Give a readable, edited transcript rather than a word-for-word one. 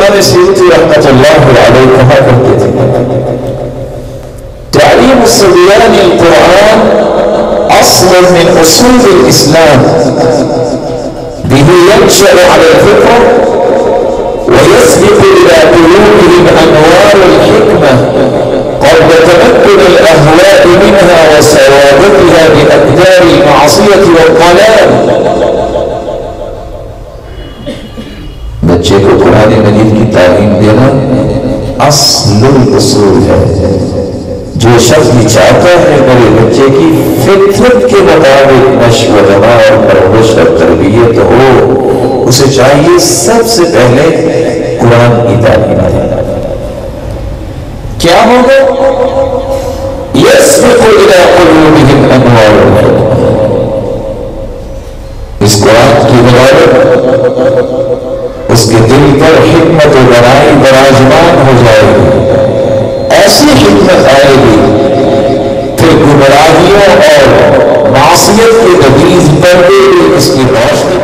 امام سیوطی رحمۃ اللہ علیہ کہا کرتے تھے تعلیم الصبيان القرآن اصل من اصول الاسلام به ينشأ على الفطرة ويسبق الى قلوبهم انوار الحكمة قبل تمكن الاهواء منها وسوابقها باقدار المعصية والضلال. بچے کو قرآن مجید کی تعلیم دینا اصل الاصول ہے. جو شخص بھی چاہتا ہے میرے بچے کی فطرت کے مطابق نشو و نما اور پرورش اور تربیت ہو، اسے چاہیے سب سے پہلے قرآن کی تعلیم دینا. کیا ہوگا؟ یسبق الی قلوبہم انوار الحکمہ. اس قرآن کی بدولت اس کے دل پر حکمت و دانائی براجمان ہو جائے گی. ایسی حکمت آئے گی پھر گمراہیوں اور معصیت کے غلیظ پردے اس کی روشنی